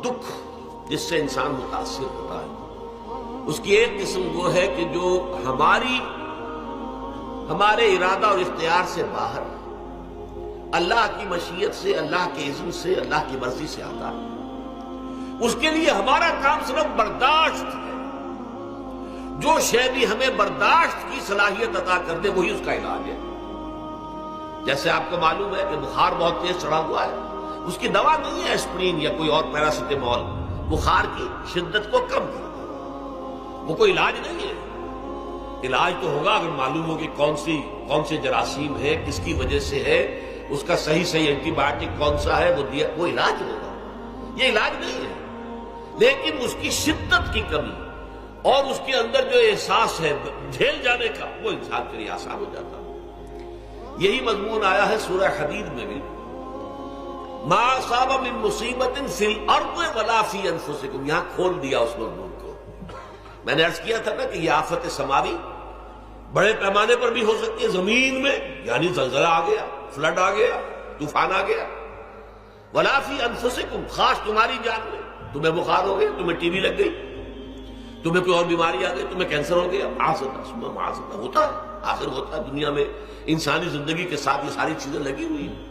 دکھ جس سے انسان متاثر ہوتا ہے اس کی ایک قسم وہ ہے کہ جو ہمارے ارادہ اور اختیار سے باہر اللہ کی مشیت سے، اللہ کے اذن سے، اللہ کی مرضی سے آتا ہے۔ اس کے لیے ہمارا کام صرف برداشت ہے۔ جو شے بھی ہمیں برداشت کی صلاحیت عطا کر دے وہی اس کا علاج ہے۔ جیسے آپ کو معلوم ہے کہ بخار بہت تیز چڑھا ہوا ہے، اس کی دوا نہیں ہے اسپرین یا کوئی اور پیراسیٹامول بخار کی شدت کو کم کر، وہ کوئی علاج نہیں ہے۔ علاج تو ہوگا اگر معلوم ہو کہ کون سے جراثیم ہے، کس کی وجہ سے ہے، اس کا صحیح اینٹی بایوٹک کون سا ہے، وہ علاج ہوگا۔ یہ علاج نہیں ہے، لیکن اس کی شدت کی کمی اور اس کے اندر جو احساس ہے جھیل جانے کا، وہ انسان کے لیے آسان ہو جاتا ہے۔ یہی مضمون آیا ہے سورہ حدید میں بھی، ما اصاب من مصیبت فی الارض ولا فی انفسکم، یہاں کھول دیا اس مضمون کو۔ میں نے عرض کیا تھا نا کہ یہ آفت سماوی بڑے پیمانے پر بھی ہو سکتی ہے، زمین میں یعنی زلزلہ آ گیا، فلڈ آ گیا، طوفان آ گیا، ولا فی انفسکم، خاص تمہاری جان میں، تمہیں بخار ہو گیا، تمہیں ٹی بی لگ گئی، تمہیں کوئی اور بیماری آ گئی، تمہیں کینسر ہو گیا، معاذ ہوتا ہے، آخر ہوتا ہے۔ دنیا میں انسانی زندگی کے ساتھ یہ ساری چیزیں لگی ہوئی ہیں،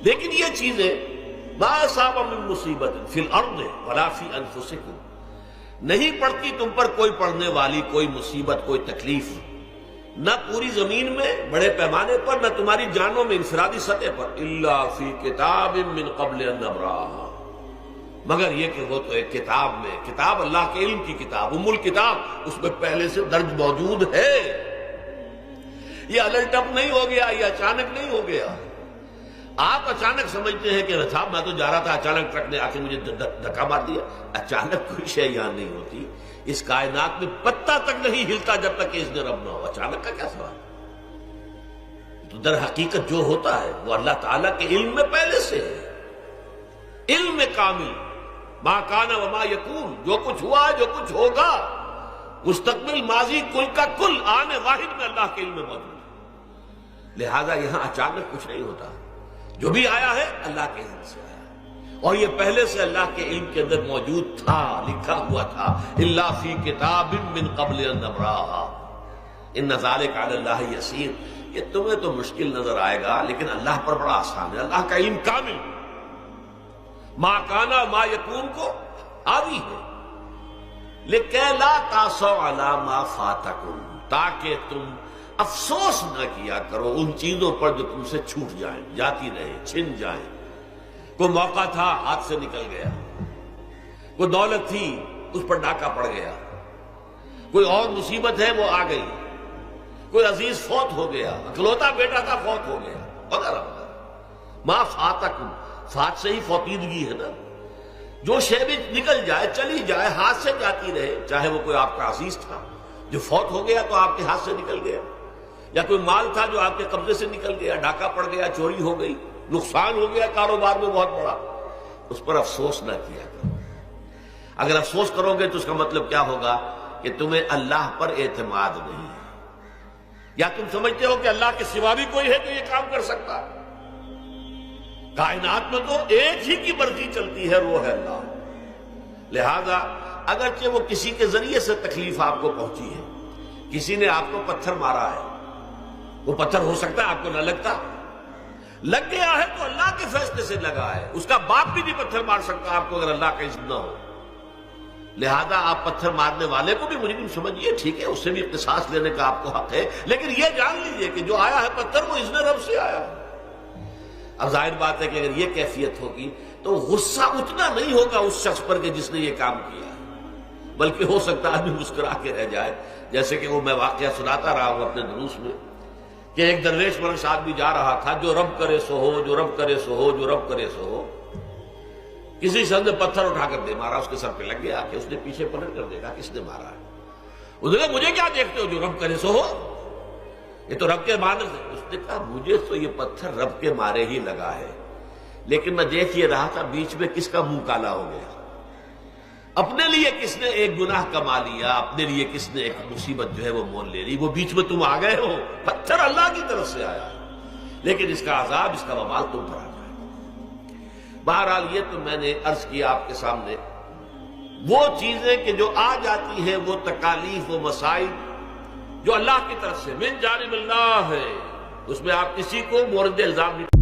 لیکن یہ چیزیں ما اصاب من مصیبت فی الارض ولا فی انفسکم، نہیں پڑتی تم پر کوئی پڑنے والی کوئی مصیبت، کوئی تکلیف، نہ پوری زمین میں بڑے پیمانے پر، نہ تمہاری جانوں میں انفرادی سطح پر، الا فی کتاب من قبل ان نبرأھا، مگر یہ کہ وہ تو ایک کتاب میں، کتاب اللہ کے علم کی کتاب، الکتاب، اس میں پہلے سے درج موجود ہے۔ یہ الٹ اپ نہیں ہو گیا، یہ اچانک نہیں ہو گیا۔ آپ اچانک سمجھتے ہیں کہ صاحب میں تو جا رہا تھا، اچانک ٹرک نے آ کے مجھے دھکا مار دیا۔ اچانک کوئی شے یہاں نہیں ہوتی، اس کائنات میں پتہ تک نہیں ہلتا جب تک کہ اذن رب نہ ہو۔ اچانک کا کیا سوال؟ تو در حقیقت جو ہوتا ہے وہ اللہ تعالیٰ کے علم میں پہلے سے ہے، علم کامل، ما کان وما یکون، جو کچھ ہوا ہے، جو کچھ ہوگا، مستقبل، ماضی، کل کا کل آنے واحد میں اللہ کے علم میں موجود ہے۔ لہذا یہاں اچانک کچھ نہیں ہوتا، جو بھی آیا ہے اللہ کے علم سے آیا، اور یہ پہلے سے اللہ کے علم کے اندر موجود تھا، لکھا ہوا تھا، الا فی کتاب من قبل ان نبرأھا ان ذلک علی اللہ یسیر۔ یہ تمہیں تو مشکل نظر آئے گا لیکن اللہ پر بڑا آسان ہے، اللہ کا علم کامل، ما کانا ما یکون کو حاوی ہے، لکہ لا تاسوا علی ما فاتکم، تاکہ تم افسوس نہ کیا کرو ان چیزوں پر جو تم سے چھوٹ جائیں، جاتی رہیں، چھن جائیں۔ کوئی موقع تھا ہاتھ سے نکل گیا، کوئی دولت تھی اس پر ڈاکہ پڑ گیا، کوئی اور مصیبت ہے وہ آ گئی، کوئی عزیز فوت ہو گیا، اکلوتا بیٹا تھا فوت ہو گیا، وغیرہ وغیرہ۔ ما فاتکم، فات سے ہی فوتیدگی ہے نا، جو شے بھی نکل جائے، چلی جائے، ہاتھ سے جاتی رہے، چاہے وہ کوئی آپ کا عزیز تھا جو فوت ہو گیا تو آپ کے ہاتھ سے نکل گیا، یا کوئی مال تھا جو آپ کے قبضے سے نکل گیا، ڈاکہ پڑ گیا، چوری ہو گئی، نقصان ہو گیا کاروبار میں بہت بڑا، اس پر افسوس نہ کیا کرو۔ اگر افسوس کرو گے تو اس کا مطلب کیا ہوگا کہ تمہیں اللہ پر اعتماد نہیں ہے، یا تم سمجھتے ہو کہ اللہ کے سوا بھی کوئی ہے جو یہ کام کر سکتا ہے۔ کائنات میں تو ایک ہی کی مرضی چلتی ہے، وہ ہے اللہ۔ لہذا اگرچہ وہ کسی کے ذریعے سے تکلیف آپ کو پہنچی ہے، کسی نے آپ کو پتھر مارا ہے، وہ پتھر ہو سکتا ہے آپ کو نہ لگتا، لگ گیا ہے تو اللہ کے فیصلے سے لگا ہے، اس کا باپ بھی نہیں پتھر مار سکتا آپ کو اگر اللہ کا اذن نہ ہو۔ لہذا آپ پتھر مارنے والے کو بھی مجرم سمجھیے، ٹھیک ہے، اس سے بھی قصاص لینے کا آپ کو حق ہے، لیکن یہ جان لیجئے کہ جو آیا ہے پتھر وہ اذن رب سے آیا ہے۔ اب ظاہر بات ہے کہ اگر یہ کیفیت ہوگی تو غصہ اتنا نہیں ہوگا اس شخص پر کہ جس نے یہ کام کیا ہے، بلکہ ہو سکتا ہے آدمی مسکرا کے رہ جائے، جیسے کہ وہ میں واقعہ سناتا رہا ہوں اپنے دروس میں کہ ایک درویش مرش آدمی جا رہا تھا، جو رب کرے سو ہو، جو رب کرے سو ہو، جو رب کرے سو ہو، کسی شخص نے پتھر اٹھا کر دے مارا، اس کے سر پہ لگ گیا کہ اس نے پیچھے پلٹ کر دیکھا کس نے مارا ہے، اس نے کہا مجھے کیا دیکھتے ہو، جو رب کرے سو ہو، یہ تو رب کے مارنے سے۔ اس نے کہا مجھے تو یہ پتھر رب کے مارے ہی لگا ہے، لیکن میں دیکھ یہ رہا تھا بیچ میں کس کا منہ کالا ہو گیا، اپنے لیے کس نے ایک گناہ کما لیا، اپنے لیے کس نے ایک مصیبت جو ہے وہ مول لے لی، وہ بیچ میں تم آ گئے ہو، پتھر اللہ کی طرف سے آیا، لیکن اس کا عذاب، اس کا وبال تم پر آ جائے۔ بہرحال یہ تو میں نے عرض کیا آپ کے سامنے، وہ چیزیں کہ جو آ جاتی ہیں، وہ تکالیف و مصائب جو اللہ کی طرف سے من جانب اللہ ہے، اس میں آپ کسی کو مورد الزام نہیں